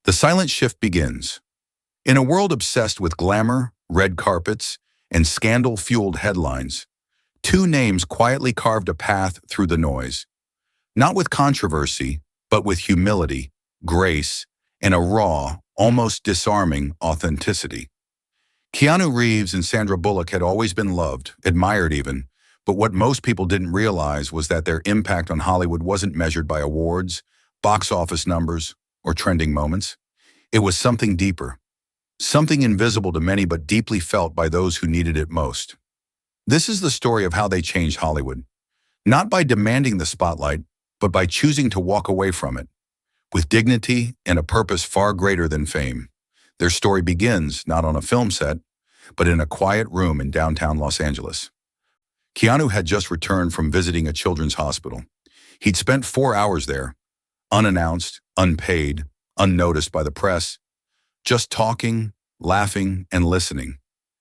The silent shift begins. In a world obsessed with glamour, red carpets, and scandal-fueled headlines, two names quietly carved a path through the noise. Not with controversy, but with humility, grace, and a raw, almost disarming authenticity. Keanu Reeves and Sandra Bullock had always been loved, admired even, but what most people didn't realize was that their impact on Hollywood wasn't measured by awards, box office numbers, or trending moments. It was something deeper, something invisible to many but deeply felt by those who needed it most. This is the story of how they changed Hollywood, not by demanding the spotlight, but by choosing to walk away from it, with dignity and a purpose far greater than fame. Their story begins not on a film set, but in a quiet room in downtown Los Angeles. Keanu had just returned from visiting a children's hospital. He'd spent 4 hours there, unannounced, unpaid, unnoticed by the press, just talking, laughing, and listening.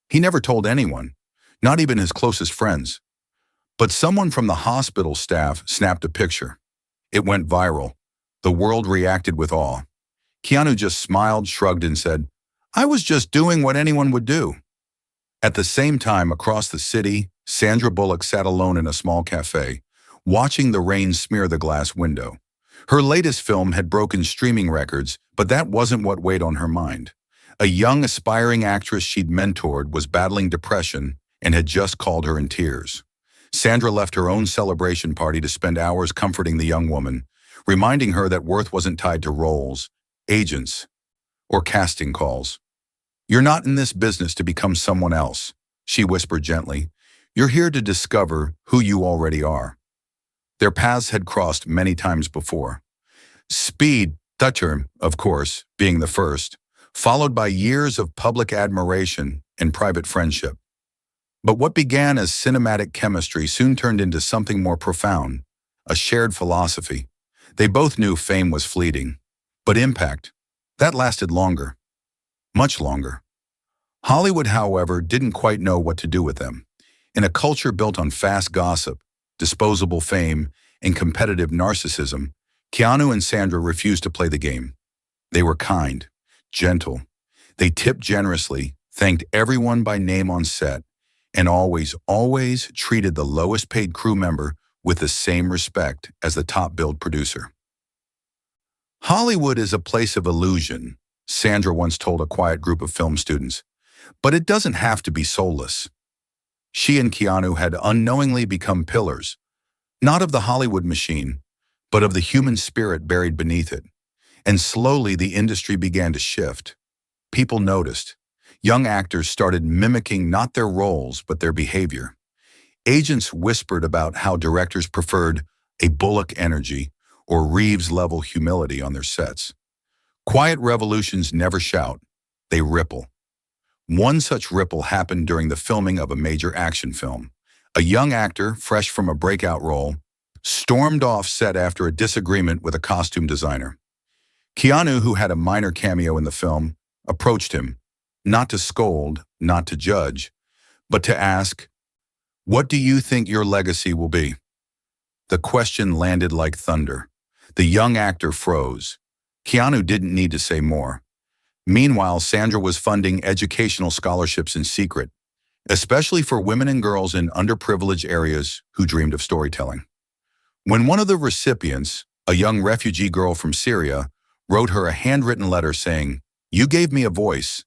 He never told anyone, not even his closest friends. But someone from the hospital staff snapped a picture. It went viral. The world reacted with awe. Keanu just smiled, shrugged, and said, "I was just doing what anyone would do." At the same time, across the city, Sandra Bullock sat alone in a small cafe, watching the rain smear the glass window. Her latest film had broken streaming records, but that wasn't what weighed on her mind. A young, aspiring actress she'd mentored was battling depression and had just called her in tears. Sandra left her own celebration party to spend hours comforting the young woman, reminding her that worth wasn't tied to roles, agents, or casting calls. "You're not in this business to become someone else," she whispered gently. "You're here to discover who you already are." Their paths had crossed many times before. Speed, Thatcher, of course, being the first, followed by years of public admiration and private friendship. But what began as cinematic chemistry soon turned into something more profound, a shared philosophy. They both knew fame was fleeting, but impact, that lasted longer, much longer. Hollywood, however, didn't quite know what to do with them. In a culture built on fast gossip, disposable fame, and competitive narcissism, Keanu and Sandra refused to play the game. They were kind, gentle. They tipped generously, thanked everyone by name on set, and always treated the lowest paid crew member with the same respect as the top-billed producer. "Hollywood is a place of illusion," Sandra once told a quiet group of film students, "but it doesn't have to be soulless." She and Keanu had unknowingly become pillars, not of the Hollywood machine, but of the human spirit buried beneath it. And slowly the industry began to shift. People noticed. Young actors started mimicking not their roles, but their behavior. Agents whispered about how directors preferred a Bullock energy or Reeves-level humility on their sets. Quiet revolutions never shout, they ripple. One such ripple happened during the filming of a major action film. A young actor, fresh from a breakout role, stormed off set after a disagreement with a costume designer. Keanu, who had a minor cameo in the film, approached him, not to scold, not to judge, but to ask, "What do you think your legacy will be?" The question landed like thunder. The young actor froze. Keanu didn't need to say more. Meanwhile, Sandra was funding educational scholarships in secret, especially for women and girls in underprivileged areas who dreamed of storytelling. When one of the recipients, a young refugee girl from Syria, wrote her a handwritten letter saying, "You gave me a voice,"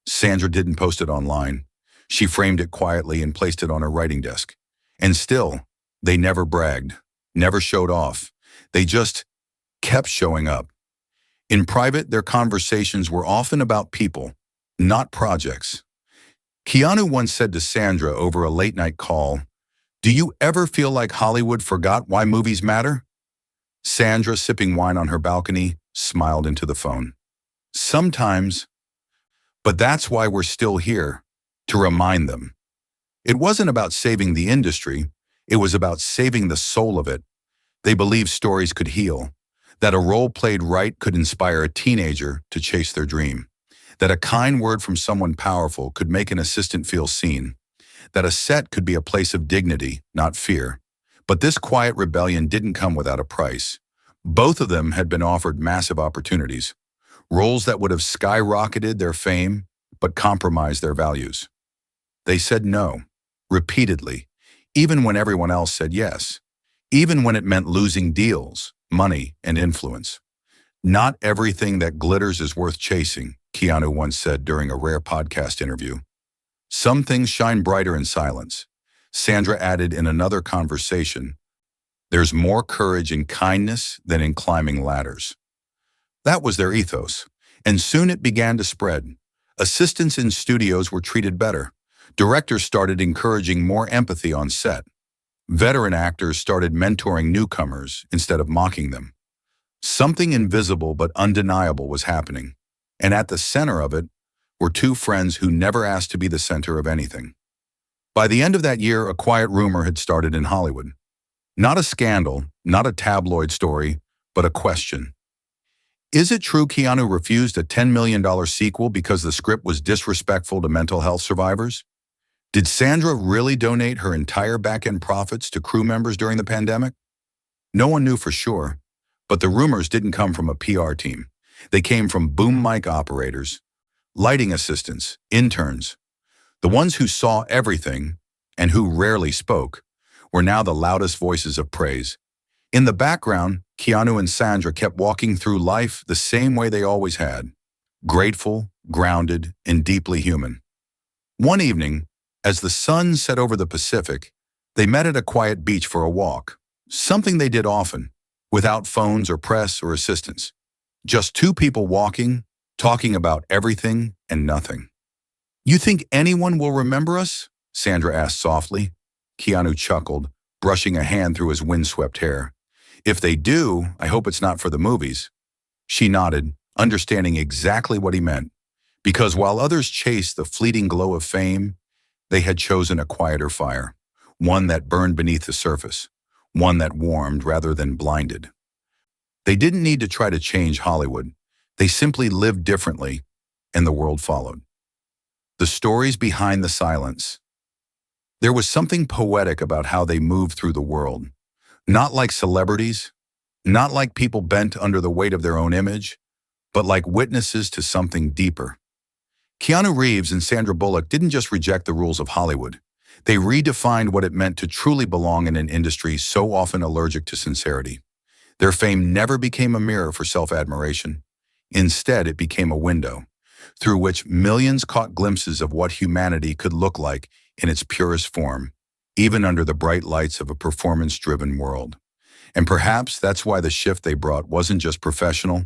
Sandra didn't post it online. She framed it quietly and placed it on her writing desk. And still, they never bragged, never showed off. They just kept showing up. In private, their conversations were often about people, not projects. Keanu once said to Sandra over a late-night call, "Do you ever feel like Hollywood forgot why movies matter?" Sandra, sipping wine on her balcony, smiled into the phone. "Sometimes, but that's why we're still here, to remind them." It wasn't about saving the industry, it was about saving the soul of it. They believed stories could heal, that a role played right could inspire a teenager to chase their dream, that a kind word from someone powerful could make an assistant feel seen, that a set could be a place of dignity, not fear. But this quiet rebellion didn't come without a price. Both of them had been offered massive opportunities. roles that would have skyrocketed their fame but compromised their values. They said no, repeatedly, even when everyone else said yes, even when it meant losing deals, money, and influence. Not everything that glitters is worth chasing, Keanu once said during a rare podcast interview. Some things shine brighter in silence. Sandra added in another conversation, there's more courage in kindness than in climbing ladders. That was their ethos, and soon it began to spread. Assistants in studios were treated better. Directors started encouraging more empathy on set. Veteran actors started mentoring newcomers instead of mocking them. Something invisible but undeniable was happening, and at the center of it were two friends who never asked to be the center of anything. By the end of that year, a quiet rumor had started in Hollywood. Not a scandal, not a tabloid story, but a question. Is it true Keanu refused a $10 million sequel because the script was disrespectful to mental health survivors? Did Sandra really donate her entire back-end profits to crew members during the pandemic? No one knew for sure, but the rumors didn't come from a PR team. They came from boom mic operators, lighting assistants, interns. The ones who saw everything, and who rarely spoke, were now the loudest voices of praise. In the background, Keanu and Sandra kept walking through life the same way they always had, grateful, grounded, and deeply human. One evening, as the sun set over the Pacific, they met at a quiet beach for a walk, something they did often, without phones or press or assistants. Just two people walking, talking about everything and nothing. "You think anyone will remember us?" Sandra asked softly. Keanu chuckled, brushing a hand through his windswept hair. "If they do, I hope it's not for the movies." She nodded, understanding exactly what he meant, because while others chased the fleeting glow of fame, they had chosen a quieter fire, one that burned beneath the surface, one that warmed rather than blinded. They didn't need to try to change Hollywood. They simply lived differently, and the world followed. The stories behind the silence. There was something poetic about how they moved through the world. Not like celebrities, not like people bent under the weight of their own image, but like witnesses to something deeper. Keanu Reeves and Sandra Bullock didn't just reject the rules of Hollywood. They redefined what it meant to truly belong in an industry so often allergic to sincerity. Their fame never became a mirror for self-admiration. Instead, it became a window through which millions caught glimpses of what humanity could look like in its purest form, even under the bright lights of a performance-driven world. And perhaps that's why the shift they brought wasn't just professional,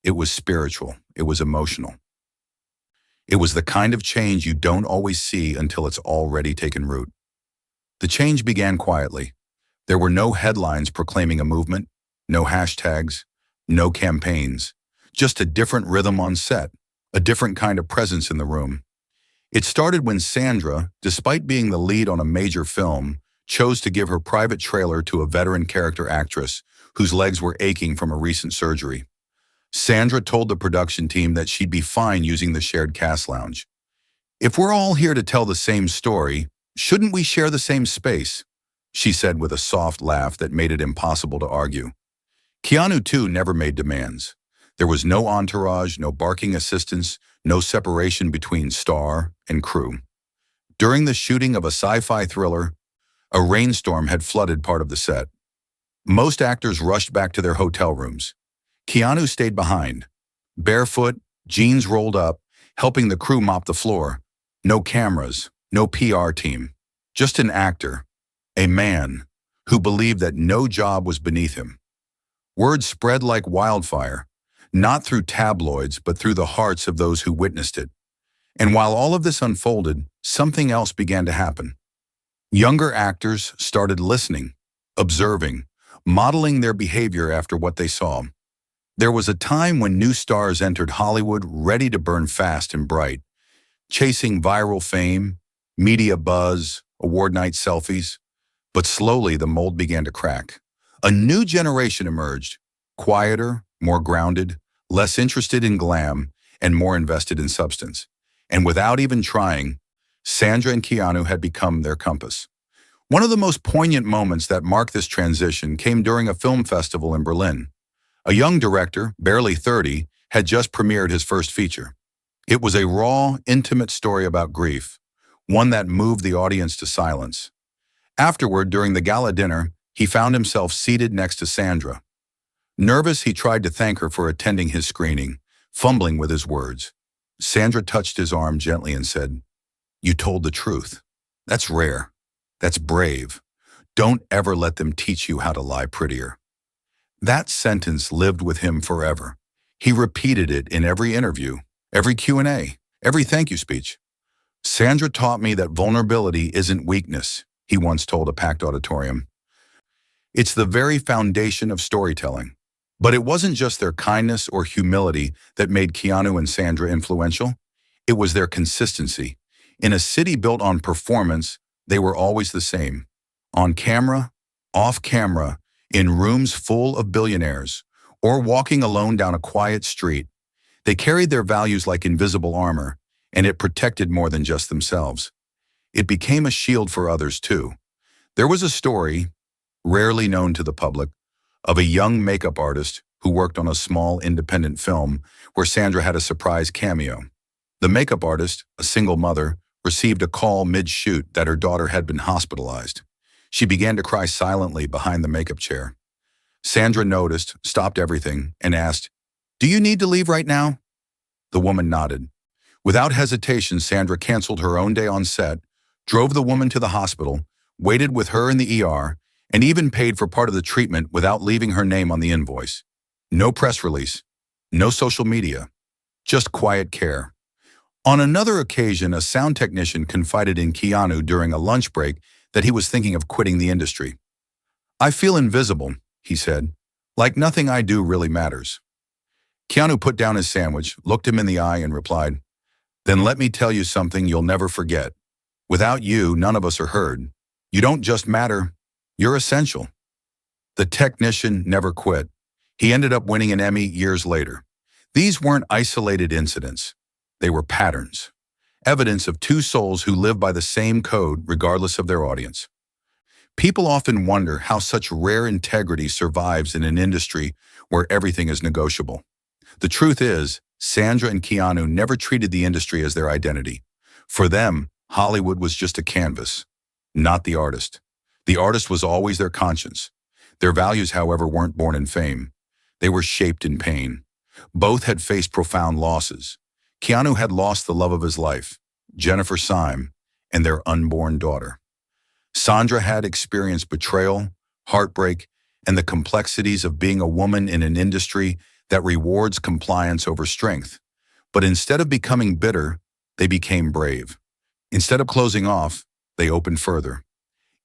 it was spiritual, it was emotional. It was the kind of change you don't always see until it's already taken root. The change began quietly. There were no headlines proclaiming a movement, no hashtags, no campaigns, just a different rhythm on set, a different kind of presence in the room. It started when Sandra, despite being the lead on a major film, chose to give her private trailer to a veteran character actress whose legs were aching from a recent surgery. Sandra told the production team that she'd be fine using the shared cast lounge. "If we're all here to tell the same story, shouldn't we share the same space?" she said with a soft laugh that made it impossible to argue. Keanu, too, never made demands. There was no entourage, no barking assistants, no separation between star and crew. During the shooting of a sci-fi thriller, a rainstorm had flooded part of the set. Most actors rushed back to their hotel rooms. Keanu stayed behind, barefoot, jeans rolled up, helping the crew mop the floor. No cameras, no PR team, just an actor, a man who believed that no job was beneath him. Word spread like wildfire, not through tabloids, but through the hearts of those who witnessed it. And while all of this unfolded, something else began to happen. Younger actors started listening, observing, modeling their behavior after what they saw. There was a time when new stars entered Hollywood ready to burn fast and bright, chasing viral fame, media buzz, award night selfies. But slowly the mold began to crack. A new generation emerged, quieter, more grounded, less interested in glam, and more invested in substance. And without even trying, Sandra and Keanu had become their compass. One of the most poignant moments that marked this transition came during a film festival in Berlin. A young director, barely 30, had just premiered his first feature. It was a raw, intimate story about grief, one that moved the audience to silence. Afterward, during the gala dinner, he found himself seated next to Sandra. Nervous, he tried to thank her for attending his screening, fumbling with his words. Sandra touched his arm gently and said, "You told the truth. That's rare. That's brave. Don't ever let them teach you how to lie prettier." That sentence lived with him forever. He repeated it in every interview, every Q&A, every thank you speech. "Sandra taught me that vulnerability isn't weakness," he once told a packed auditorium. It's the very foundation of storytelling. But it wasn't just their kindness or humility that made Keanu and Sandra influential. It was their consistency. In a city built on performance, they were always the same. On camera, off camera, in rooms full of billionaires, or walking alone down a quiet street. They carried their values like invisible armor, and it protected more than just themselves. It became a shield for others too. There was a story, rarely known to the public, of a young makeup artist who worked on a small independent film where Sandra had a surprise cameo. The makeup artist, a single mother, received a call mid-shoot that her daughter had been hospitalized. She began to cry silently behind the makeup chair. Sandra noticed, stopped everything, and asked, "Do you need to leave right now?" The woman nodded. Without hesitation, Sandra canceled her own day on set, drove the woman to the hospital, waited with her in the ER, and even paid for part of the treatment without leaving her name on the invoice. No press release, no social media, just quiet care. On another occasion, a sound technician confided in Keanu during a lunch break that he was thinking of quitting the industry. "I feel invisible," he said, "like nothing I do really matters." Keanu put down his sandwich, looked him in the eye, and replied, "Then let me tell you something you'll never forget. Without you, none of us are heard. You don't just matter, you're essential." The technician never quit. He ended up winning an Emmy years later. These weren't isolated incidents. They were patterns, evidence of two souls who live by the same code regardless of their audience. People often wonder how such rare integrity survives in an industry where everything is negotiable. The truth is, Sandra and Keanu never treated the industry as their identity. For them, Hollywood was just a canvas, not the artist. The artist was always their conscience. Their values, however, weren't born in fame. They were shaped in pain. Both had faced profound losses. Keanu had lost the love of his life, Jennifer Syme, and their unborn daughter. Sandra had experienced betrayal, heartbreak, and the complexities of being a woman in an industry that rewards compliance over strength. But instead of becoming bitter, they became brave. Instead of closing off, they opened further.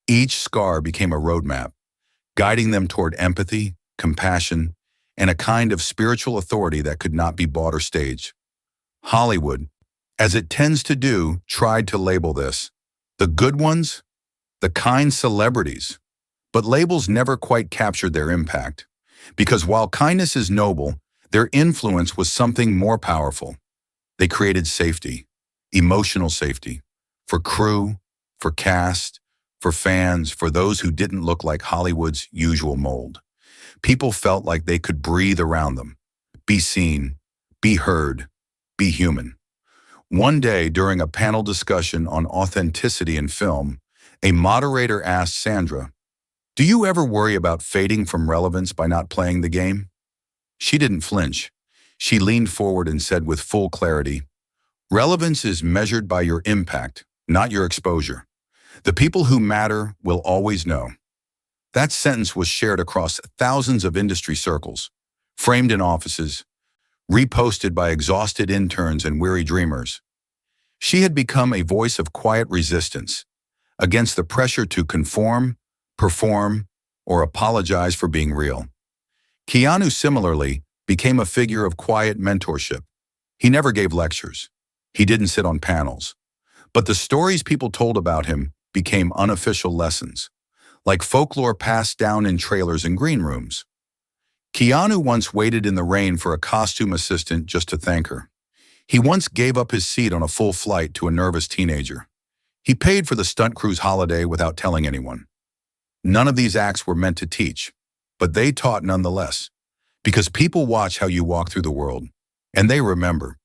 Each scar became a roadmap, guiding them toward empathy, compassion, and a kind of spiritual authority that could not be bought or staged. Hollywood, as it tends to do, tried to label this. The good ones, the kind celebrities. But labels never quite captured their impact. Because while kindness is noble, their influence was something more powerful. They created safety, emotional safety, for crew, for cast, for fans, for those who didn't look like Hollywood's usual mold. People felt like they could breathe around them, be seen, be heard, be human. One day, during a panel discussion on authenticity in film, a moderator asked Sandra, "Do you ever worry about fading from relevance by not playing the game?" She didn't flinch. She leaned forward and said with full clarity, "Relevance is measured by your impact, not your exposure. The people who matter will always know." That sentence was shared across thousands of industry circles, framed in offices, reposted by exhausted interns and weary dreamers. She had become a voice of quiet resistance against the pressure to conform, perform, or apologize for being real. Keanu similarly became a figure of quiet mentorship. He never gave lectures. He didn't sit on panels. But the stories people told about him became unofficial lessons, like folklore passed down in trailers and green rooms. Keanu once waited in the rain for a costume assistant just to thank her. He once gave up his seat on a full flight to a nervous teenager. He paid for the stunt crew's holiday without telling anyone. None of these acts were meant to teach, but they taught nonetheless, because people watch how you walk through the world, And they remember.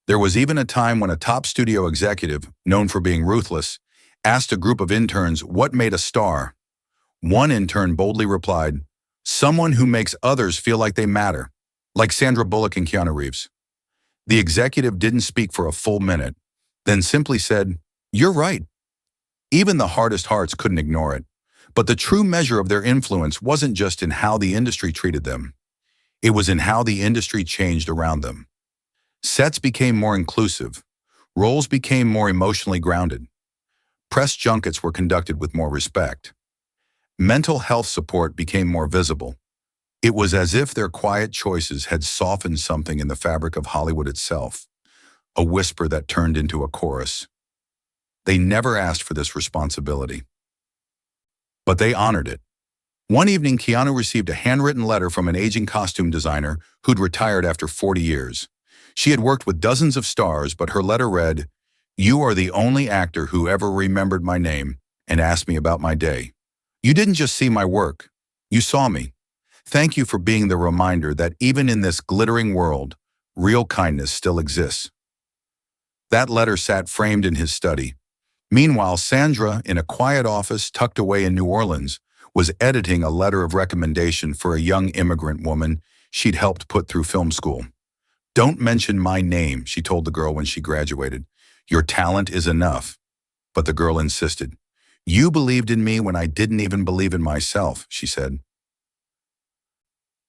There was even a time when a top studio executive, known for being ruthless, asked a group of interns what made a star. One intern boldly replied, "Someone who makes others feel like they matter," like Sandra Bullock and Keanu Reeves. The executive didn't speak for a full minute, then simply said, "You're right." Even the hardest hearts couldn't ignore it. But the true measure of their influence wasn't just in how the industry treated them. It was in how the industry changed around them. Sets became more inclusive. Roles became more emotionally grounded. Press junkets were conducted with more respect. Mental health support became more visible. It was as if their quiet choices had softened something in the fabric of Hollywood itself, a whisper that turned into a chorus. They never asked for this responsibility, but they honored it. One evening, Keanu received a handwritten letter from an aging costume designer who'd retired after 40 years. She had worked with dozens of stars, but her letter read, "You are the only actor who ever remembered my name and asked me about my day. You didn't just see my work, you saw me. Thank you for being the reminder that even in this glittering world, real kindness still exists." That letter sat framed in his study. Meanwhile, Sandra, in a quiet office tucked away in New Orleans, was editing a letter of recommendation for a young immigrant woman she'd helped put through film school. "Don't mention my name," she told the girl when she graduated. "Your talent is enough." But the girl insisted. "You believed in me when I didn't even believe in myself," she said.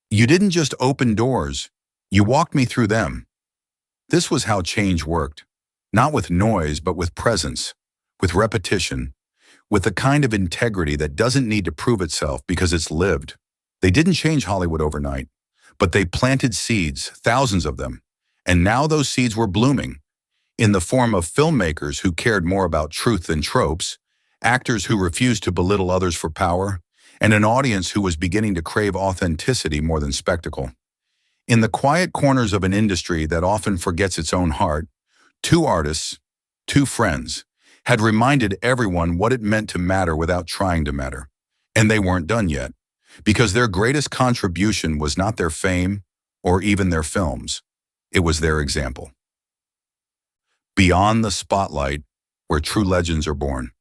"You didn't just open doors, you walked me through them." This was how change worked. Not with noise, but with presence, with repetition, with the kind of integrity that doesn't need to prove itself because it's lived. They didn't change Hollywood overnight, but they planted seeds, thousands of them. And now those seeds were blooming, in the form of filmmakers who cared more about truth than tropes, actors who refused to belittle others for power, and an audience who was beginning to crave authenticity more than spectacle. In the quiet corners of an industry that often forgets its own heart, two artists, two friends, had reminded everyone what it meant to matter without trying to matter. And they weren't done yet, because their greatest contribution was not their fame or even their films. It was their example. Beyond the spotlight, where true legends are born.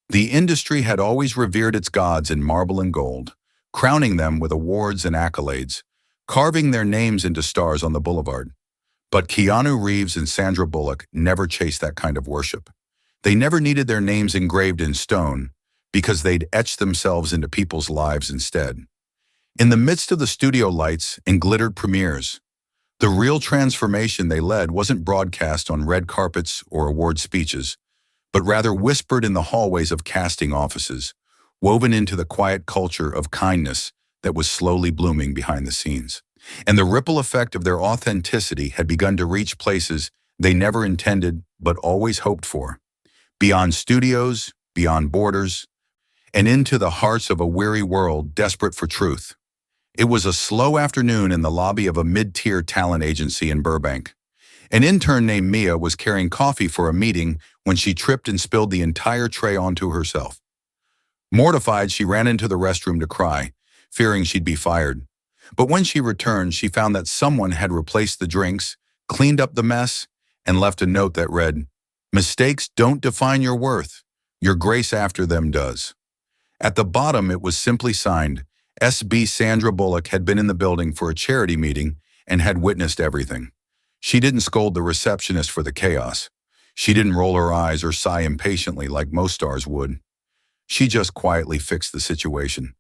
The industry had always revered its gods in marble and gold, crowning them with awards and accolades, carving their names into stars on the boulevard. But Keanu Reeves and Sandra Bullock never chased that kind of worship. They never needed their names engraved in stone, because they'd etched themselves into people's lives instead. In the midst of the studio lights and glittered premieres, the real transformation they led wasn't broadcast on red carpets or award speeches, but rather whispered in the hallways of casting offices, woven into the quiet culture of kindness that was slowly blooming behind the scenes. And the ripple effect of their authenticity had begun to reach places they never intended but always hoped for. Beyond studios, beyond borders, and into the hearts of a weary world desperate for truth. It was a slow afternoon in the lobby of a mid-tier talent agency in Burbank. An intern named Mia was carrying coffee for a meeting when she tripped and spilled the entire tray onto herself. Mortified, she ran into the restroom to cry, fearing she'd be fired. But when she returned, she found that someone had replaced the drinks, cleaned up the mess, and left a note that read, "Mistakes don't define your worth. Your grace after them does." At the bottom, it was simply signed, S.B. Sandra Bullock had been in the building for a charity meeting and had witnessed everything. She didn't scold the receptionist for the chaos. She didn't roll her eyes or sigh impatiently like most stars would. She just quietly fixed the situation.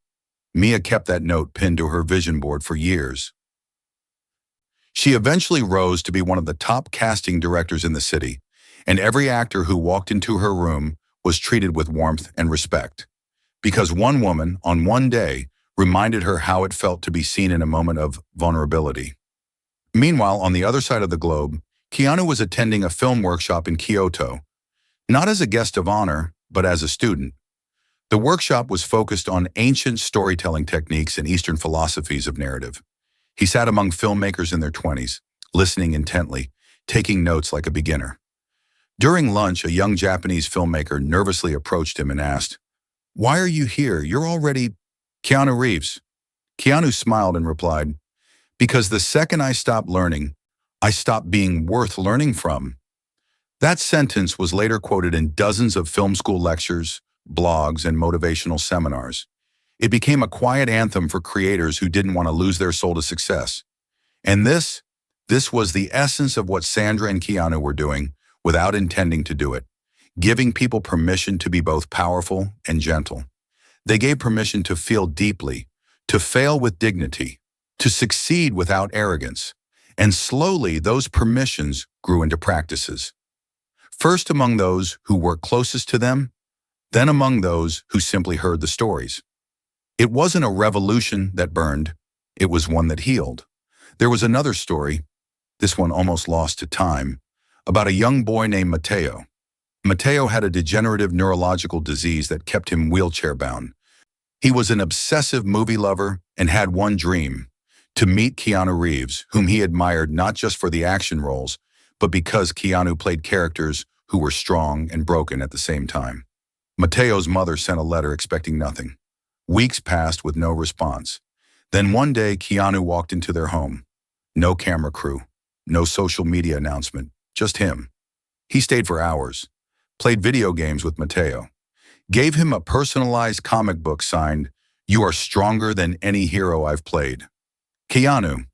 Mia kept that note pinned to her vision board for years. She eventually rose to be one of the top casting directors in the city, and every actor who walked into her room was treated with warmth and respect. Because one woman, on one day, reminded her how it felt to be seen in a moment of vulnerability. Meanwhile, on the other side of the globe, Keanu was attending a film workshop in Kyoto, not as a guest of honor, but as a student. The workshop was focused on ancient storytelling techniques and Eastern philosophies of narrative. He sat among filmmakers in their 20s, listening intently, taking notes like a beginner. During lunch, a young Japanese filmmaker nervously approached him and asked, "Why are you here? You're already Keanu Reeves." Keanu smiled and replied, "Because the second I stop learning, I stopped being worth learning from. That sentence was later quoted in dozens of film school lectures, blogs, and motivational seminars. It became a quiet anthem for creators who didn't want to lose their soul to success. And this was the essence of what Sandra and Keanu were doing without intending to do it, giving people permission to be both powerful and gentle. They gave permission to feel deeply, to fail with dignity, to succeed without arrogance. And slowly, those permissions grew into practices. First among those who worked closest to them, then among those who simply heard the stories. It wasn't a revolution that burned, it was one that healed. There was another story, this one almost lost to time, about a young boy named Mateo. Mateo had a degenerative neurological disease that kept him wheelchair-bound. He was an obsessive movie lover and had one dream, to meet Keanu Reeves, whom he admired not just for the action roles, but because Keanu played characters who were strong and broken at the same time. Mateo's mother sent a letter expecting nothing. Weeks passed with no response. Then one day, Keanu walked into their home. No camera crew, no social media announcement, just him. He stayed for hours, played video games with Mateo, gave him a personalized comic book signed, "You are stronger than any hero I've played." Keanu.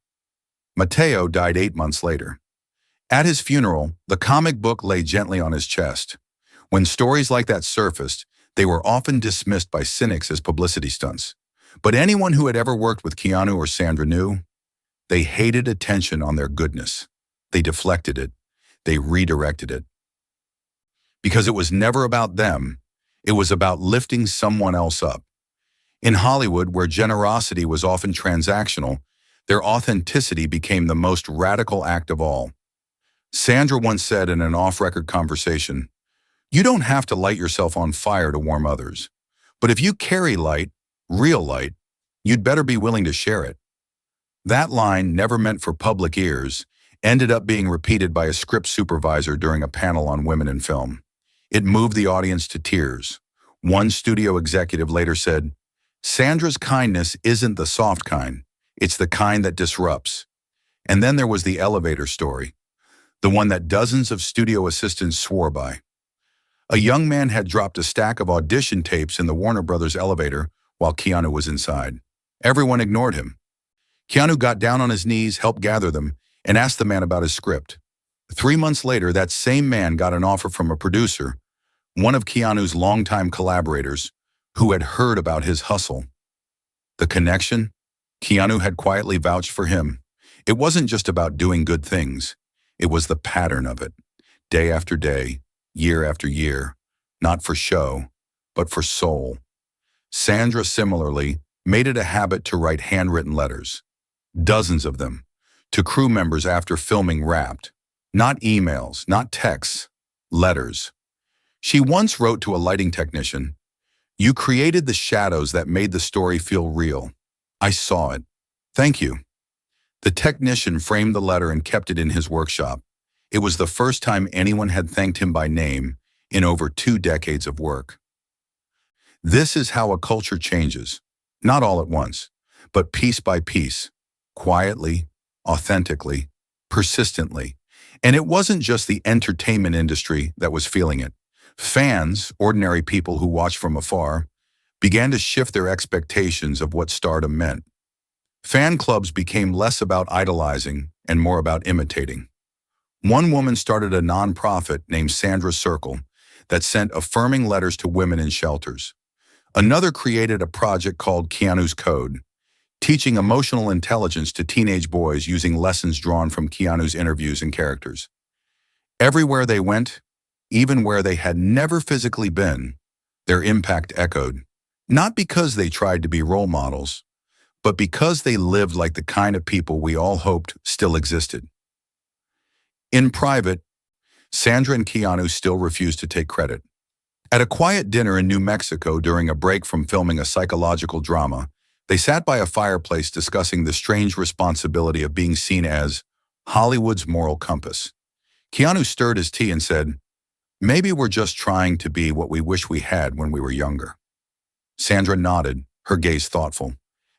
Mateo died 8 months later. At his funeral, the comic book lay gently on his chest. When stories like that surfaced, they were often dismissed by cynics as publicity stunts. But anyone who had ever worked with Keanu or Sandra knew they hated attention on their goodness. They deflected it. They redirected it. Because it was never about them, it was about lifting someone else up. In Hollywood, where generosity was often transactional, their authenticity became the most radical act of all. Sandra once said in an off-record conversation, "You don't have to light yourself on fire to warm others. But if you carry light, real light, you'd better be willing to share it." That line, never meant for public ears, ended up being repeated by a script supervisor during a panel on women in film. It moved the audience to tears. One studio executive later said, "Sandra's kindness isn't the soft kind, it's the kind that disrupts." And then there was the elevator story, the one that dozens of studio assistants swore by. A young man had dropped a stack of audition tapes in the Warner Brothers elevator while Keanu was inside. Everyone ignored him. Keanu got down on his knees, helped gather them, and asked the man about his script. 3 months later, that same man got an offer from a producer, one of Keanu's longtime collaborators, who had heard about his hustle. The connection? Keanu had quietly vouched for him. It wasn't just about doing good things. It was the pattern of it, day after day, year after year, not for show, but for soul. Sandra, similarly, made it a habit to write handwritten letters, dozens of them, to crew members after filming Wrapped. Not emails, not texts, letters. She once wrote to a lighting technician, "You created the shadows that made the story feel real. I saw it. Thank you." The technician framed the letter and kept it in his workshop. It was the first time anyone had thanked him by name in over 2 decades of work. This is how a culture changes, not all at once, but piece by piece, quietly, authentically, persistently. And it wasn't just the entertainment industry that was feeling it. Fans, ordinary people who watched from afar, began to shift their expectations of what stardom meant. Fan clubs became less about idolizing and more about imitating. One woman started a nonprofit named Sandra's Circle that sent affirming letters to women in shelters. Another created a project called Keanu's Code, teaching emotional intelligence to teenage boys using lessons drawn from Keanu's interviews and characters. Everywhere they went, even where they had never physically been, their impact echoed, not because they tried to be role models, but because they lived like the kind of people we all hoped still existed. In private, Sandra and Keanu still refused to take credit. At a quiet dinner in New Mexico during a break from filming a psychological drama, they sat by a fireplace discussing the strange responsibility of being seen as Hollywood's moral compass. Keanu stirred his tea and said, "Maybe we're just trying to be what we wish we had when we were younger." Sandra nodded, her gaze thoughtful.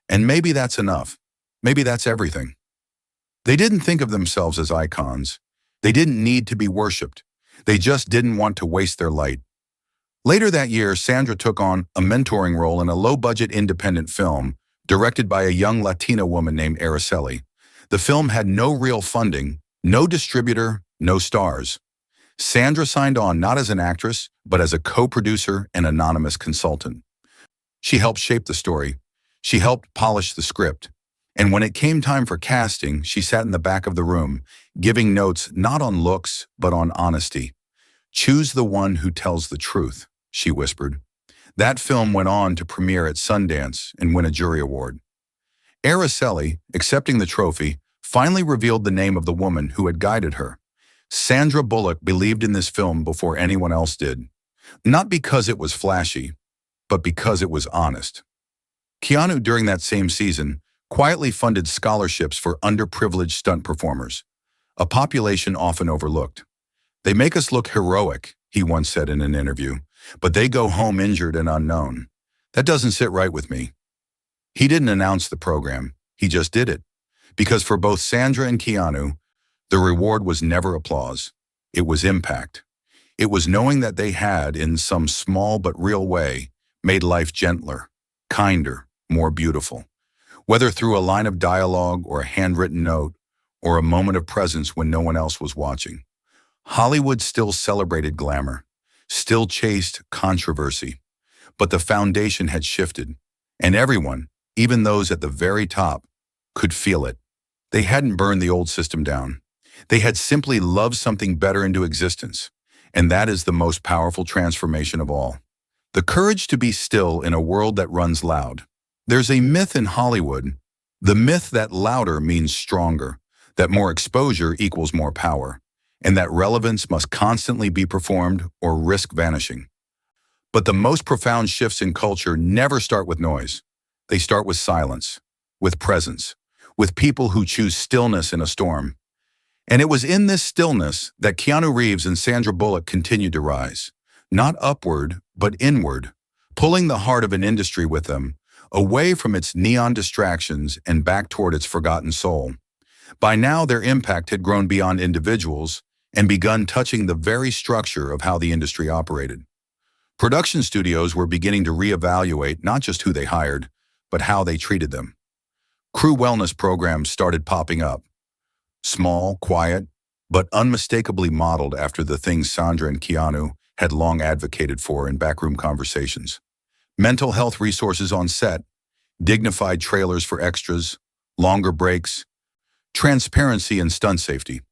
"And maybe that's enough. Maybe that's everything." They didn't think of themselves as icons. They didn't need to be worshipped. They just didn't want to waste their light. Later that year, Sandra took on a mentoring role in a low-budget independent film directed by a young Latina woman named Araceli. The film had no real funding, no distributor, no stars. Sandra signed on not as an actress, but as a co-producer and anonymous consultant. She helped shape the story. She helped polish the script. And when it came time for casting, she sat in the back of the room, giving notes not on looks, but on honesty. "Choose the one who tells the truth," she whispered. That film went on to premiere at Sundance and win a jury award. Araceli, accepting the trophy, finally revealed the name of the woman who had guided her. Sandra Bullock believed in this film before anyone else did. Not because it was flashy, but because it was honest. Keanu, during that same season, quietly funded scholarships for underprivileged stunt performers, a population often overlooked. "They make us look heroic," he once said in an interview, "but they go home injured and unknown. That doesn't sit right with me." He didn't announce the program, he just did it. Because for both Sandra and Keanu, the reward was never applause. It was impact. It was knowing that they had, in some small but real way, made life gentler, kinder, more beautiful. Whether through a line of dialogue or a handwritten note, or a moment of presence when no one else was watching. Hollywood still celebrated glamour, still chased controversy, but the foundation had shifted, and everyone, even those at the very top, could feel it. They hadn't burned the old system down. They had simply loved something better into existence, and that is the most powerful transformation of all. The courage to be still in a world that runs loud. There's a myth in Hollywood, the myth that louder means stronger, that more exposure equals more power, and that relevance must constantly be performed or risk vanishing. But the most profound shifts in culture never start with noise. They start with silence, with presence, with people who choose stillness in a storm. And it was in this stillness that Keanu Reeves and Sandra Bullock continued to rise, not upward, but inward, pulling the heart of an industry with them, away from its neon distractions and back toward its forgotten soul. By now, their impact had grown beyond individuals and begun touching the very structure of how the industry operated. Production studios were beginning to reevaluate not just who they hired, but how they treated them. Crew wellness programs started popping up. Small, quiet, but unmistakably modeled after the things Sandra and Keanu had long advocated for in backroom conversations. Mental health resources on set, dignified trailers for extras, longer breaks, transparency and stunt safety.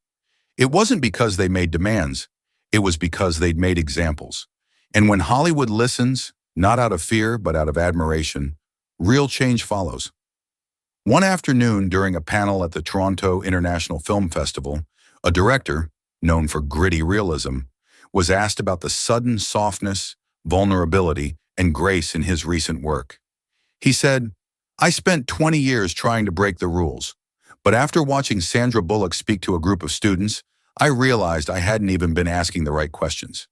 It wasn't because they made demands, it was because they'd made examples. And when Hollywood listens, not out of fear but out of admiration, real change follows. One afternoon during a panel at the Toronto International Film Festival, a director, known for gritty realism, was asked about the sudden softness, vulnerability, and grace in his recent work. He said, "I spent 20 years trying to break the rules, but after watching Sandra Bullock speak to a group of students, I realized I hadn't even been asking the right questions."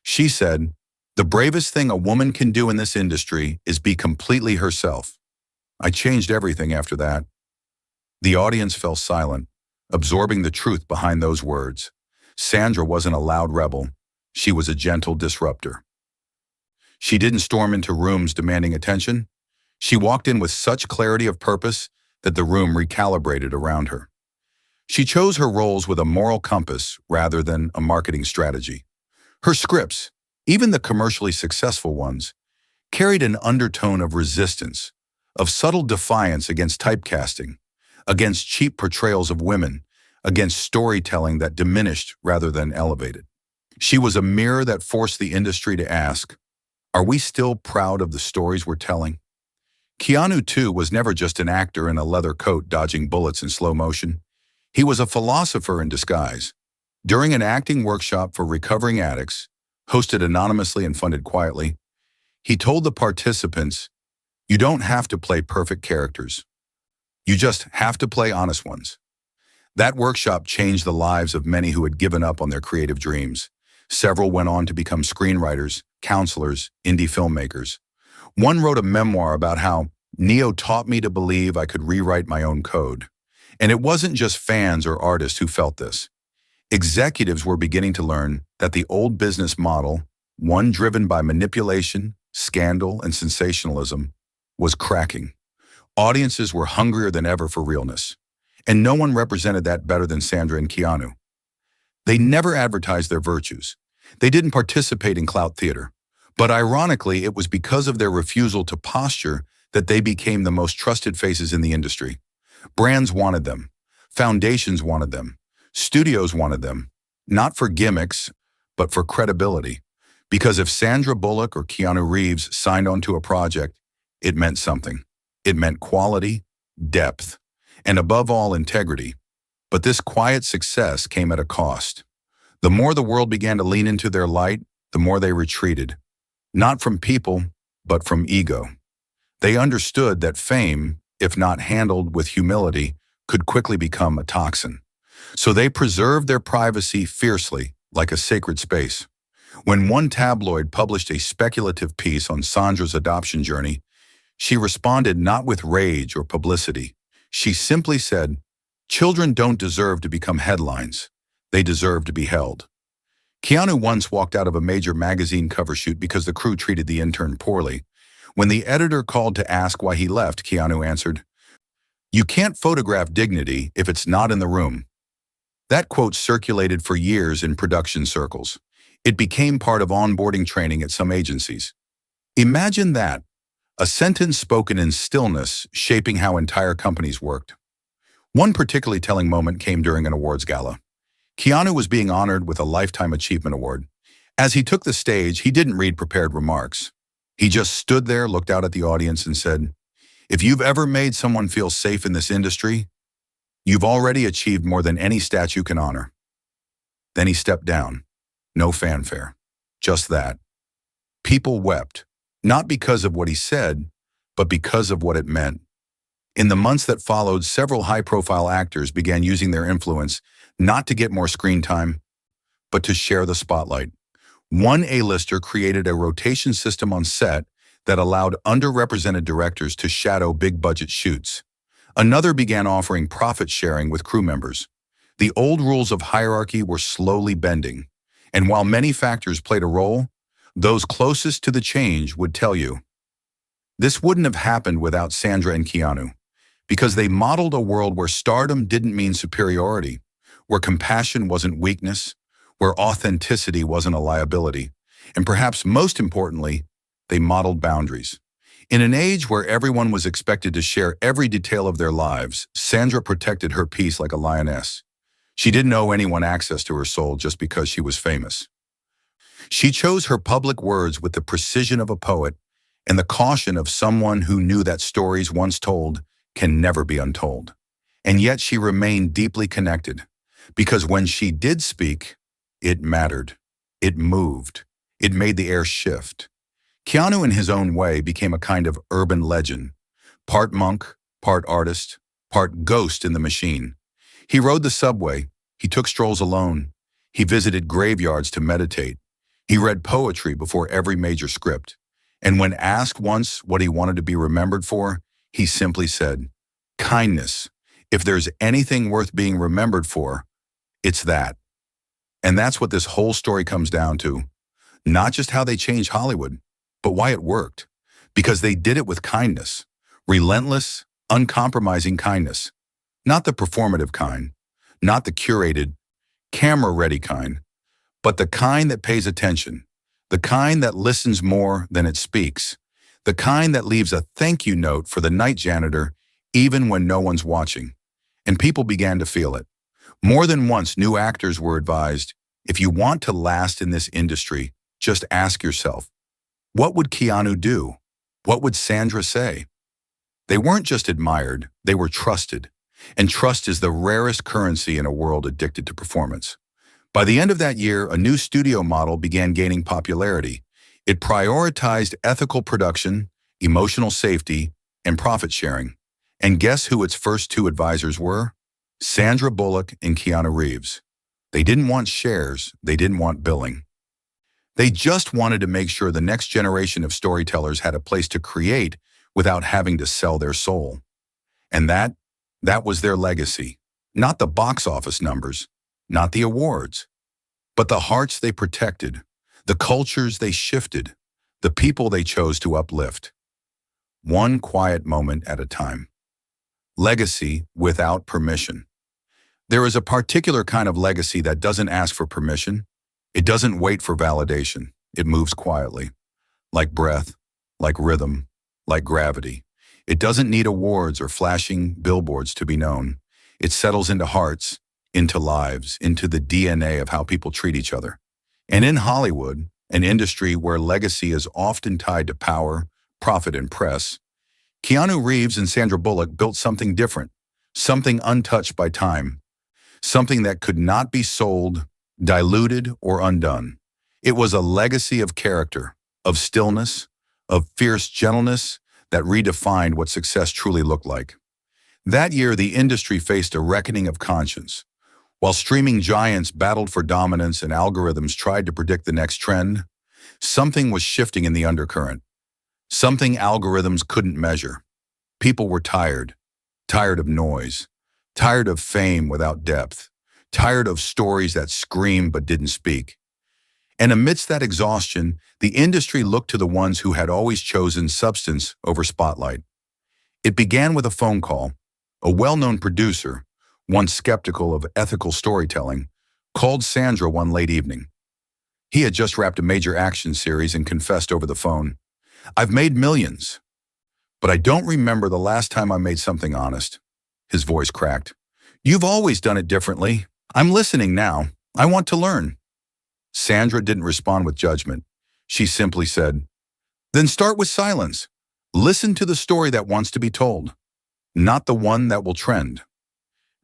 She said, "The bravest thing a woman can do in this industry is be completely herself. I changed everything after that." The audience fell silent, absorbing the truth behind those words. Sandra wasn't a loud rebel. She was a gentle disruptor. She didn't storm into rooms demanding attention. She walked in with such clarity of purpose that the room recalibrated around her. She chose her roles with a moral compass rather than a marketing strategy. Her scripts, even the commercially successful ones, carried an undertone of resistance, of subtle defiance against typecasting, against cheap portrayals of women, against storytelling that diminished rather than elevated. She was a mirror that forced the industry to ask, are we still proud of the stories we're telling? Keanu, too, was never just an actor in a leather coat dodging bullets in slow motion. He was a philosopher in disguise. During an acting workshop for recovering addicts, hosted anonymously and funded quietly, he told the participants, "You don't have to play perfect characters. You just have to play honest ones." That workshop changed the lives of many who had given up on their creative dreams. Several went on to become screenwriters, counselors, indie filmmakers. One wrote a memoir about how Neo taught me to believe I could rewrite my own code. And it wasn't just fans or artists who felt this. Executives were beginning to learn that the old business model, one driven by manipulation, scandal, and sensationalism, was cracking. Audiences were hungrier than ever for realness. And no one represented that better than Sandra and Keanu. They never advertised their virtues. They didn't participate in clout theater. But ironically, it was because of their refusal to posture that they became the most trusted faces in the industry. Brands wanted them. Foundations wanted them. Studios wanted them. Not for gimmicks, but for credibility. Because if Sandra Bullock or Keanu Reeves signed onto a project, it meant something. It meant quality, depth, and above all, integrity. But this quiet success came at a cost. The more the world began to lean into their light, the more they retreated. Not from people, but from ego. They understood that fame, if not handled with humility, could quickly become a toxin. So they preserved their privacy fiercely, like a sacred space. When one tabloid published a speculative piece on Sandra's adoption journey, she responded not with rage or publicity. She simply said, "Children don't deserve to become headlines. They deserve to be held." Keanu once walked out of a major magazine cover shoot because the crew treated the intern poorly. When the editor called to ask why he left, Keanu answered, "You can't photograph dignity if it's not in the room." That quote circulated for years in production circles. It became part of onboarding training at some agencies. Imagine that, a sentence spoken in stillness shaping how entire companies worked. One particularly telling moment came during an awards gala. Keanu was being honored with a Lifetime Achievement Award. As he took the stage, he didn't read prepared remarks. He just stood there, looked out at the audience and said, "If you've ever made someone feel safe in this industry, you've already achieved more than any statue can honor." Then he stepped down. No fanfare. Just that. People wept, not because of what he said, but because of what it meant. In the months that followed, several high-profile actors began using their influence not to get more screen time, but to share the spotlight. One A-lister created a rotation system on set that allowed underrepresented directors to shadow big-budget shoots. Another began offering profit sharing with crew members. The old rules of hierarchy were slowly bending, and while many factors played a role, those closest to the change would tell you. This wouldn't have happened without Sandra and Keanu, because they modeled a world where stardom didn't mean superiority, where compassion wasn't weakness, where authenticity wasn't a liability, and perhaps most importantly, they modeled boundaries. In an age where everyone was expected to share every detail of their lives, Sandra protected her peace like a lioness. She didn't owe anyone access to her soul just because she was famous. She chose her public words with the precision of a poet and the caution of someone who knew that stories once told can never be untold. And yet she remained deeply connected, because when she did speak, it mattered. It moved. It made the air shift. Keanu, in his own way, became a kind of urban legend. Part monk, part artist, part ghost in the machine. He rode the subway. He took strolls alone. He visited graveyards to meditate. He read poetry before every major script. And when asked once what he wanted to be remembered for, he simply said, "Kindness. If there's anything worth being remembered for, it's that." And that's what this whole story comes down to. Not just how they changed Hollywood, but why it worked. Because they did it with kindness. Relentless, uncompromising kindness. Not the performative kind. Not the curated, camera-ready kind. But the kind that pays attention. The kind that listens more than it speaks. The kind that leaves a thank you note for the night janitor even when no one's watching. And people began to feel it. More than once, new actors were advised, if you want to last in this industry, just ask yourself, what would Keanu do? What would Sandra say? They weren't just admired, they were trusted. And trust is the rarest currency in a world addicted to performance. By the end of that year, a new studio model began gaining popularity. It prioritized ethical production, emotional safety, and profit sharing. And guess who its first two advisors were? Sandra Bullock and Keanu Reeves. They didn't want shares, they didn't want billing. They just wanted to make sure the next generation of storytellers had a place to create without having to sell their soul. And That was their legacy. Not the box office numbers, not the awards, but the hearts they protected, the cultures they shifted, the people they chose to uplift. One quiet moment at a time. Legacy without permission. There is a particular kind of legacy that doesn't ask for permission. It doesn't wait for validation. It moves quietly, like breath, like rhythm, like gravity. It doesn't need awards or flashing billboards to be known. It settles into hearts, into lives, into the DNA of how people treat each other. And in Hollywood, an industry where legacy is often tied to power, profit, and press, Keanu Reeves and Sandra Bullock built something different, something untouched by time, something that could not be sold, diluted, or undone. It was a legacy of character, of stillness, of fierce gentleness that redefined what success truly looked like. That year, the industry faced a reckoning of conscience. While streaming giants battled for dominance and algorithms tried to predict the next trend, something was shifting in the undercurrent. Something algorithms couldn't measure. People were tired of noise, tired of fame without depth, tired of stories that screamed but didn't speak. And amidst that exhaustion, the industry looked to the ones who had always chosen substance over spotlight. It began with a phone call. A well-known producer, once skeptical of ethical storytelling, called Sandra one late evening. He had just wrapped a major action series and confessed over the phone, "I've made millions, but I don't remember the last time I made something honest." His voice cracked. "You've always done it differently. I'm listening now. I want to learn." Sandra didn't respond with judgment. She simply said, "Then start with silence. Listen to the story that wants to be told, not the one that will trend."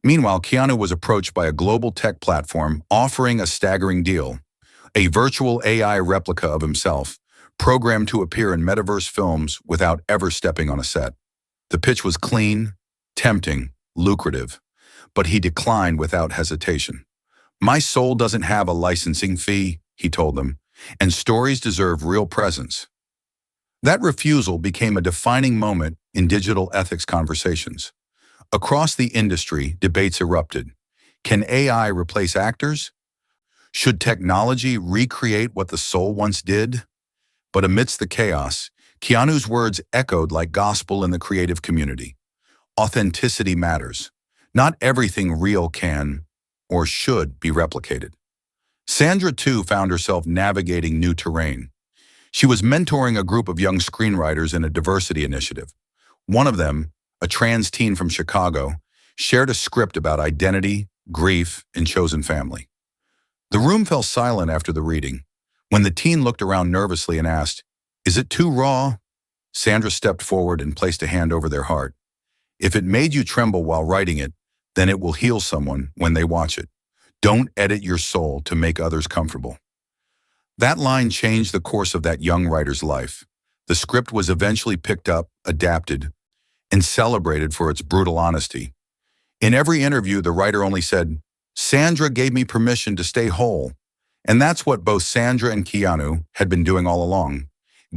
Meanwhile, Keanu was approached by a global tech platform offering a staggering deal, a virtual AI replica of himself, programmed to appear in metaverse films without ever stepping on a set. The pitch was clean, tempting, lucrative, but he declined without hesitation. "My soul doesn't have a licensing fee," he told them, "and stories deserve real presence." That refusal became a defining moment in digital ethics conversations. Across the industry, debates erupted. Can AI replace actors? Should technology recreate what the soul once did? But amidst the chaos, Keanu's words echoed like gospel in the creative community. Authenticity matters. Not everything real can or should be replicated. Sandra, too, found herself navigating new terrain. She was mentoring a group of young screenwriters in a diversity initiative. One of them, a trans teen from Chicago, shared a script about identity, grief, and chosen family. The room fell silent after the reading. When the teen looked around nervously and asked, "Is it too raw?" Sandra stepped forward and placed a hand over their heart. "If it made you tremble while writing it, then it will heal someone when they watch it. Don't edit your soul to make others comfortable." That line changed the course of that young writer's life. The script was eventually picked up, adapted, and celebrated for its brutal honesty. In every interview, the writer only said, "Sandra gave me permission to stay whole." And that's what both Sandra and Keanu had been doing all along,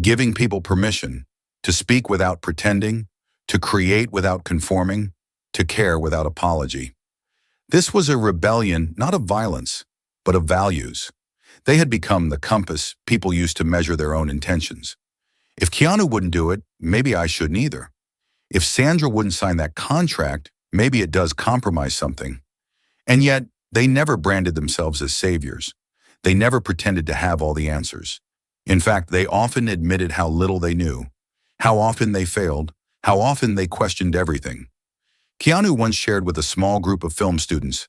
giving people permission to speak without pretending, to create without conforming, to care without apology. This was a rebellion not of violence, but of values. They had become the compass people used to measure their own intentions. If Keanu wouldn't do it, maybe I shouldn't either. If Sandra wouldn't sign that contract, maybe it does compromise something. And yet, they never branded themselves as saviors. They never pretended to have all the answers. In fact, they often admitted how little they knew, how often they failed, how often they questioned everything. Keanu once shared with a small group of film students,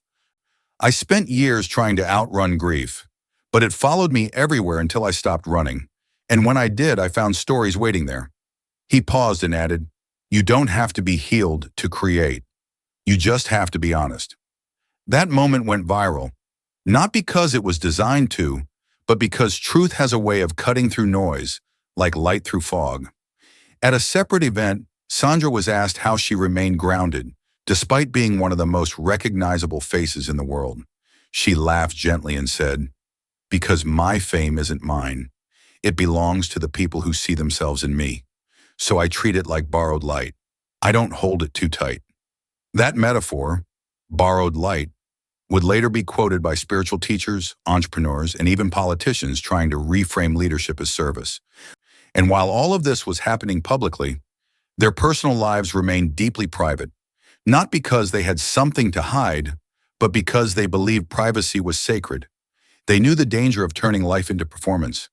"I spent years trying to outrun grief, but it followed me everywhere until I stopped running. And when I did, I found stories waiting there." He paused and added, "You don't have to be healed to create. You just have to be honest." That moment went viral, not because it was designed to, but because truth has a way of cutting through noise, like light through fog. At a separate event, Sandra was asked how she remained grounded, despite being one of the most recognizable faces in the world. She laughed gently and said, "Because my fame isn't mine. It belongs to the people who see themselves in me. So I treat it like borrowed light. I don't hold it too tight." That metaphor, borrowed light, would later be quoted by spiritual teachers, entrepreneurs, and even politicians trying to reframe leadership as service. And while all of this was happening publicly, their personal lives remained deeply private, not because they had something to hide, but because they believed privacy was sacred. They knew the danger of turning life into performance.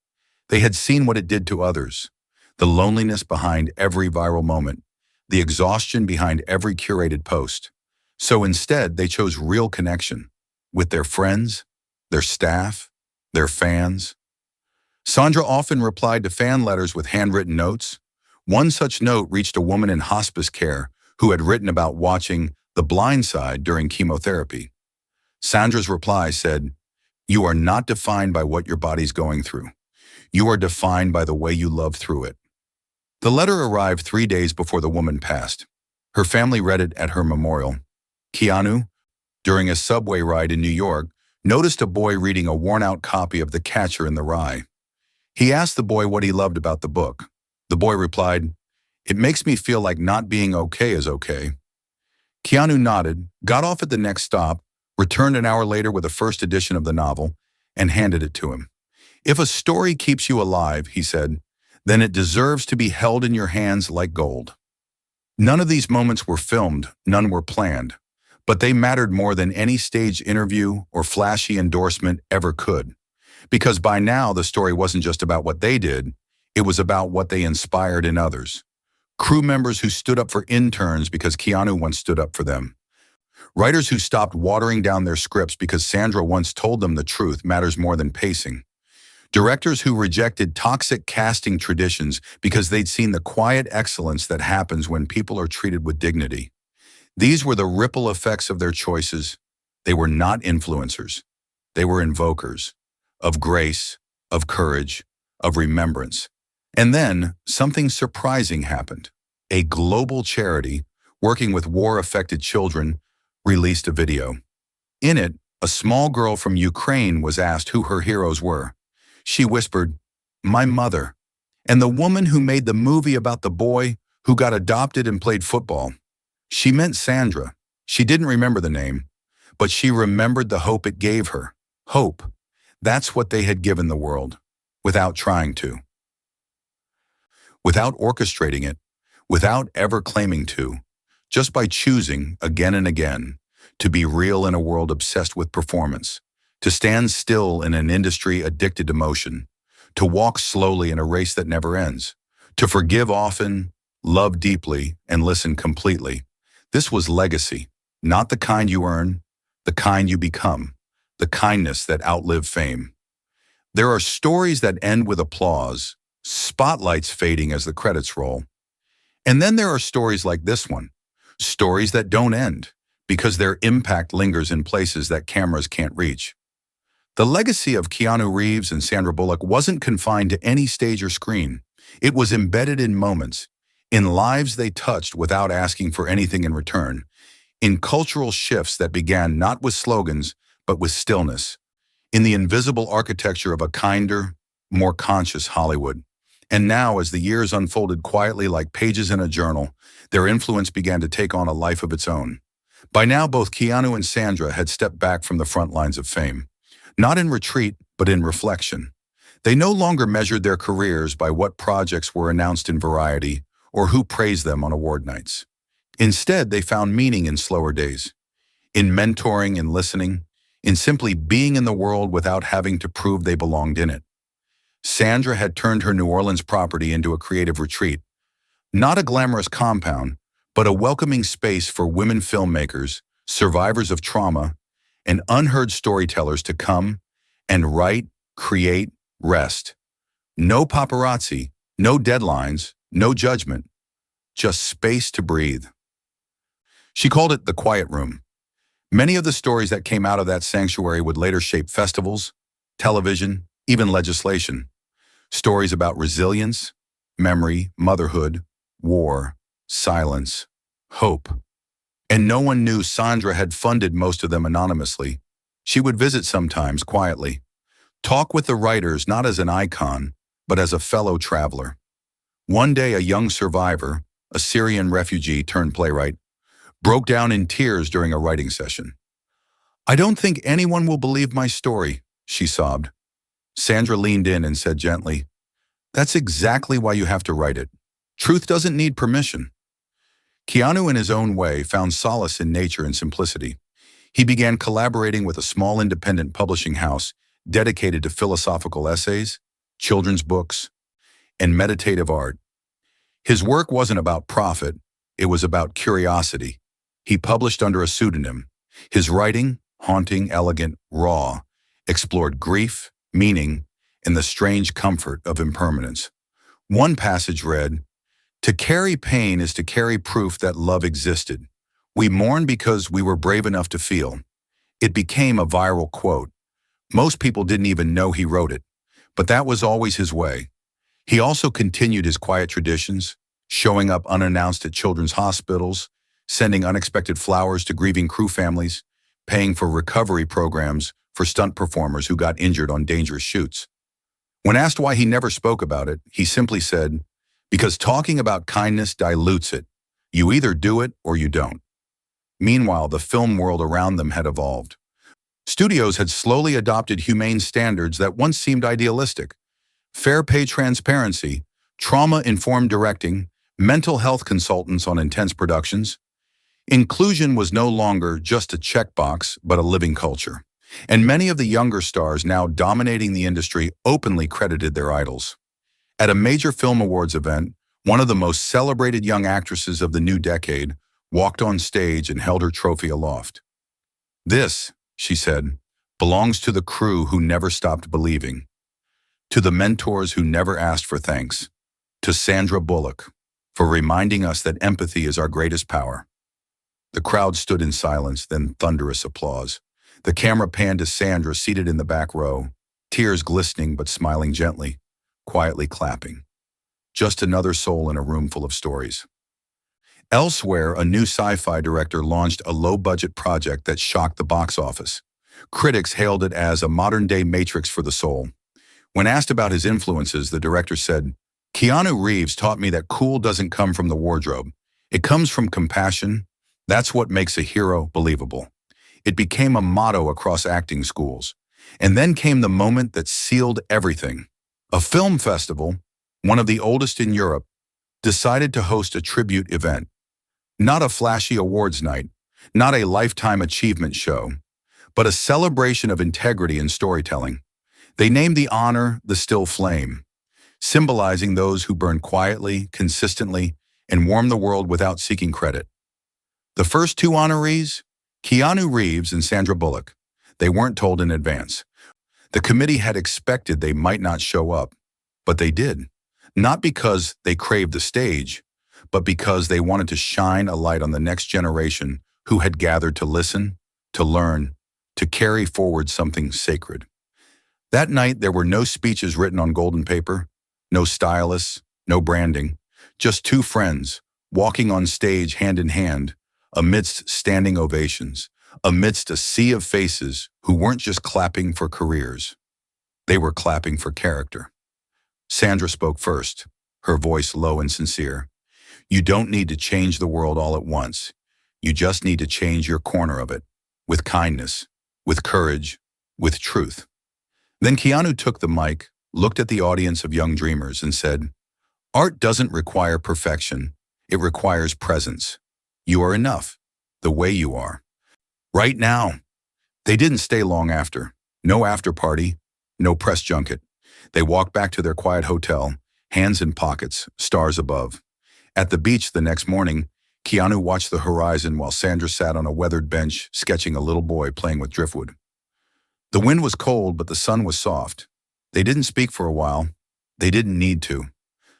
They had seen what it did to others, the loneliness behind every viral moment, the exhaustion behind every curated post. So instead, they chose real connection with their friends, their staff, their fans. Sandra often replied to fan letters with handwritten notes. One such note reached a woman in hospice care who had written about watching The Blind Side during chemotherapy. Sandra's reply said, "You are not defined by what your body's going through. You are defined by the way you love through it." The letter arrived 3 days before the woman passed. Her family read it at her memorial. Keanu, during a subway ride in New York, noticed a boy reading a worn-out copy of The Catcher in the Rye. He asked the boy what he loved about the book. The boy replied, "It makes me feel like not being okay is okay." Keanu nodded, got off at the next stop, returned an hour later with a first edition of the novel, and handed it to him. "If a story keeps you alive," he said, "then it deserves to be held in your hands like gold." None of these moments were filmed, none were planned, but they mattered more than any staged interview or flashy endorsement ever could. Because by now, the story wasn't just about what they did, it was about what they inspired in others. Crew members who stood up for interns because Keanu once stood up for them. Writers who stopped watering down their scripts because Sandra once told them the truth matters more than pacing. Directors who rejected toxic casting traditions because they'd seen the quiet excellence that happens when people are treated with dignity. These were the ripple effects of their choices. They were not influencers. They were invokers of grace, of courage, of remembrance. And then something surprising happened. A global charity working with war-affected children released a video. In it, a small girl from Ukraine was asked who her heroes were. She whispered, "My mother." And the woman who made the movie about the boy who got adopted and played football. She meant Sandra. She didn't remember the name, but she remembered the hope it gave her. Hope. That's what they had given the world, without trying to. Without orchestrating it, without ever claiming to, just by choosing, again and again, to be real in a world obsessed with performance, to stand still in an industry addicted to motion, to walk slowly in a race that never ends, to forgive often, love deeply, and listen completely. This was legacy, not the kind you earn, the kind you become, the kindness that outlived fame. There are stories that end with applause, spotlights fading as the credits roll. And then there are stories like this one, stories that don't end, because their impact lingers in places that cameras can't reach. The legacy of Keanu Reeves and Sandra Bullock wasn't confined to any stage or screen. It was embedded in moments, in lives they touched without asking for anything in return, in cultural shifts that began not with slogans, but with stillness, in the invisible architecture of a kinder, more conscious Hollywood. And now, as the years unfolded quietly like pages in a journal, their influence began to take on a life of its own. By now, both Keanu and Sandra had stepped back from the front lines of fame. Not in retreat, but in reflection. They no longer measured their careers by what projects were announced in Variety or who praised them on award nights. Instead, they found meaning in slower days, in mentoring and listening, in simply being in the world without having to prove they belonged in it. Sandra had turned her New Orleans property into a creative retreat, not a glamorous compound, but a welcoming space for women filmmakers, survivors of trauma, and unheard storytellers to come and write, create, rest. No paparazzi, no deadlines, no judgment, just space to breathe. She called it the quiet room. Many of the stories that came out of that sanctuary would later shape festivals, television, even legislation. Stories about resilience, memory, motherhood, war, silence, hope. And no one knew Sandra had funded most of them anonymously. She would visit sometimes quietly, talk with the writers not as an icon, but as a fellow traveler. One day, a young survivor, a Syrian refugee turned playwright, broke down in tears during a writing session. "I don't think anyone will believe my story," she sobbed. Sandra leaned in and said gently, "That's exactly why you have to write it. Truth doesn't need permission." Keanu, in his own way, found solace in nature and simplicity. He began collaborating with a small independent publishing house dedicated to philosophical essays, children's books, and meditative art. His work wasn't about profit, it was about curiosity. He published under a pseudonym. His writing, haunting, elegant, raw, explored grief, meaning, and the strange comfort of impermanence. One passage read, "To carry pain is to carry proof that love existed. We mourn because we were brave enough to feel." It became a viral quote. Most people didn't even know he wrote it, but that was always his way. He also continued his quiet traditions, showing up unannounced at children's hospitals, sending unexpected flowers to grieving crew families, paying for recovery programs for stunt performers who got injured on dangerous shoots. When asked why he never spoke about it, he simply said, "Because talking about kindness dilutes it. You either do it or you don't." Meanwhile, the film world around them had evolved. Studios had slowly adopted humane standards that once seemed idealistic. Fair pay transparency, trauma-informed directing, mental health consultants on intense productions. Inclusion was no longer just a checkbox, but a living culture. And many of the younger stars now dominating the industry openly credited their idols. At a major film awards event, one of the most celebrated young actresses of the new decade walked on stage and held her trophy aloft. "This," she said, "belongs to the crew who never stopped believing, to the mentors who never asked for thanks, to Sandra Bullock for reminding us that empathy is our greatest power." The crowd stood in silence, then thunderous applause. The camera panned to Sandra seated in the back row, tears glistening but smiling gently, quietly clapping. Just another soul in a room full of stories. Elsewhere, a new sci-fi director launched a low-budget project that shocked the box office. Critics hailed it as a modern-day Matrix for the soul. When asked about his influences, the director said, "Keanu Reeves taught me that cool doesn't come from the wardrobe. It comes from compassion. That's what makes a hero believable." It became a motto across acting schools. And then came the moment that sealed everything. A film festival, one of the oldest in Europe, decided to host a tribute event. Not a flashy awards night, not a lifetime achievement show, but a celebration of integrity and storytelling. They named the honor the Still Flame, symbolizing those who burn quietly, consistently, and warm the world without seeking credit. The first two honorees, Keanu Reeves and Sandra Bullock, they weren't told in advance. The committee had expected they might not show up, but they did. Not because they craved the stage, but because they wanted to shine a light on the next generation who had gathered to listen, to learn, to carry forward something sacred. That night, there were no speeches written on golden paper, no stylists, no branding, just two friends walking on stage hand in hand, amidst standing ovations, amidst a sea of faces who weren't just clapping for careers. They were clapping for character. Sandra spoke first, her voice low and sincere. "You don't need to change the world all at once. You just need to change your corner of it, with kindness, with courage, with truth." Then Keanu took the mic, looked at the audience of young dreamers and said, "Art doesn't require perfection. It requires presence. You are enough, the way you are. Right now." They didn't stay long after. No after party, no press junket. They walked back to their quiet hotel, hands in pockets, stars above. At the beach the next morning, Keanu watched the horizon while Sandra sat on a weathered bench sketching a little boy playing with driftwood. The wind was cold, but the sun was soft. They didn't speak for a while. They didn't need to.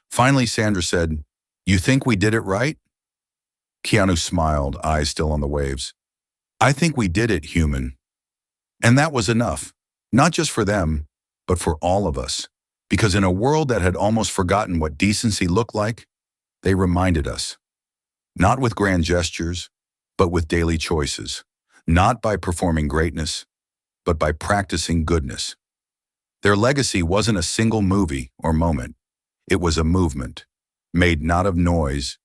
Finally, Sandra said, "You think we did it right?" Keanu smiled, eyes still on the waves. "I think we did it, human." And that was enough, not just for them, but for all of us. Because in a world that had almost forgotten what decency looked like, they reminded us. Not with grand gestures, but with daily choices. Not by performing greatness, but by practicing goodness. Their legacy wasn't a single movie or moment. It was a movement, made not of noise,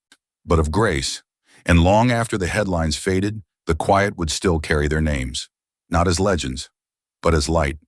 but of grace. And long after the headlines faded, the quiet would still carry their names, not as legends, but as light.